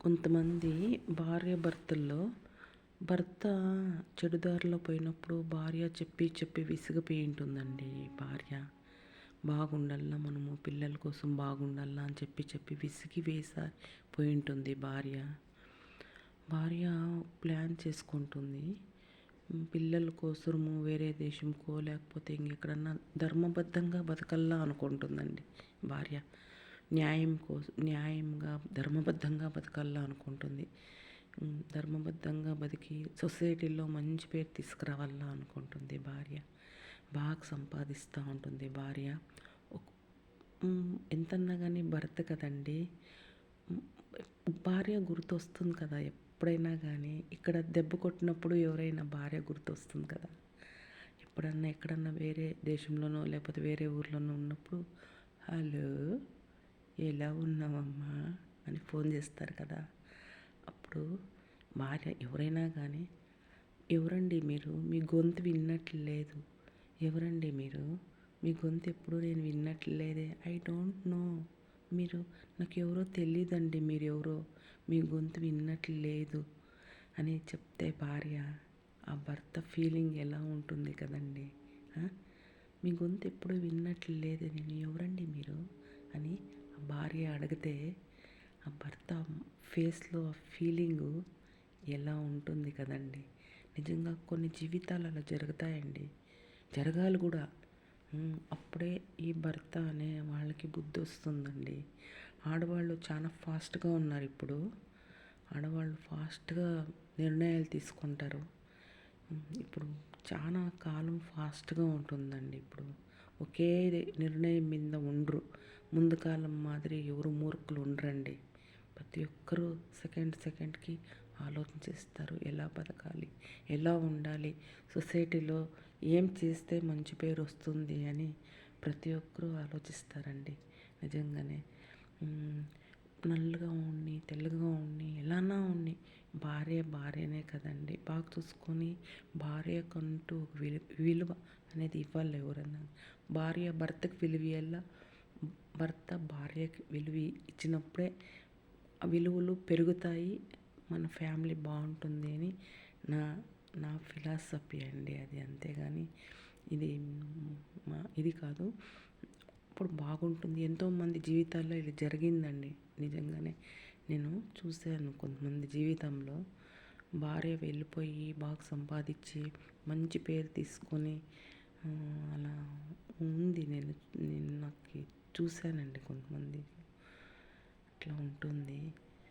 కొంతమంది భార్యాభర్తల్లో భర్త చెడుదారిలో పోయినప్పుడు భార్య చెప్పి చెప్పి విసిగిపోయి ఉంటుందండి. భార్య బాగుండాలా, మనము పిల్లల కోసం బాగుండాలా అని చెప్పి చెప్పి విసిగి పోయి ఉంటుంది భార్య. భార్య ప్లాన్ చేసుకుంటుంది. పిల్లల కోసము వేరే దేశంకో లేకపోతే ఇంకెక్కడన్నా ధర్మబద్ధంగా బతకల్లా అనుకుంటుందండి భార్య. న్యాయంగా ధర్మబద్ధంగా బతకాలా అనుకుంటుంది. ధర్మబద్ధంగా బతికి సొసైటీలో మంచి పేరు తీసుకురావాలా అనుకుంటుంది భార్య. బాగా సంపాదిస్తూ ఉంటుంది భార్య. ఎంతన్నా కానీ భర్త కదండి. భార్య గుర్తొస్తుంది కదా ఎప్పుడైనా కానీ. ఇక్కడ దెబ్బ కొట్టినప్పుడు ఎవరైనా భార్య గుర్తొస్తుంది కదా. ఎప్పుడన్నా ఎక్కడన్నా వేరే దేశంలోనో లేకపోతే వేరే ఊర్లోనో ఉన్నప్పుడు హలో ఎలా ఉన్నావమ్మా అని ఫోన్ చేస్తారు కదా. అప్పుడు భార్య ఎవరైనా కానీ, ఎవరండి మీరు, మీ గొంతు విన్నట్లు లేదు, ఎవరండి మీరు, మీ గొంతు ఎప్పుడు నేను విన్నట్లు లేదే, ఐ డోంట్ నో, మీరు నాకు ఎవరో తెలియదండి, మీరు ఎవరో, మీ గొంతు విన్నట్లు లేదు అని చెప్తే భార్య ఆ భర్త ఫీలింగ్ ఎలా ఉంటుంది కదండి. మీ గొంతు ఎప్పుడు విన్నట్లు లేదు, నేను ఎవరండి మీరు అని భార్య అడిగితే ఆ భర్త ఫేస్లో ఆ ఫీలింగు ఎలా ఉంటుంది కదండి. నిజంగా కొన్ని జీవితాలు అలా జరుగుతాయండి, జరగాలి కూడా. అప్పుడే ఈ భర్త అనే వాళ్ళకి బుద్ధి వస్తుందండి. ఆడవాళ్ళు చాలా ఫాస్ట్గా ఉన్నారు ఇప్పుడు. ఆడవాళ్ళు ఫాస్ట్గా నిర్ణయాలు తీసుకుంటారు. ఇప్పుడు చాలా కాలం ఫాస్ట్గా ఉంటుందండి. ఇప్పుడు ఒకే నిర్ణయం మీద ఉండరు. ముందు కాలం మాదిరి ఎవరు మూర్ఖులు ఉండరండి. ప్రతి ఒక్కరూ సెకండ్కి ఆలోచిస్తారు. ఎలా బతకాలి, ఎలా ఉండాలి, సొసైటీలో ఏం చేస్తే మంచి పేరు వస్తుంది అని ప్రతి ఒక్కరూ ఆలోచిస్తారండి. నిజంగానే నల్లగా ఉండి తెల్లగా ఉండి ఎలానా ఉండి భార్యనే కదండి. బాగా చూసుకొని భార్యకంటూ విలువ అనేది ఇవ్వాలి. ఎవరన్నా భార్య భర్తకు విలువ ఇవ్వాలా, భర్త భార్యకి విలువ ఇచ్చినప్పుడే ఆ విలువలు పెరుగుతాయి, మన ఫ్యామిలీ బాగుంటుంది అని నా ఫిలాసఫీ అండి అది. అంతేగాని ఇది కాదు. ఇప్పుడు బాగుంటుంది. ఎంతోమంది జీవితాల్లో ఇది జరిగిందండి. నిజంగానే నేను చూశాను కొంతమంది జీవితంలో. భార్య వెళ్ళిపోయి బాగా సంపాదించి మంచి పేరు తీసుకొని అలా ఉంది. నేను నాకు చూశానండి కొంతమంది అట్లా ఉంటుంది.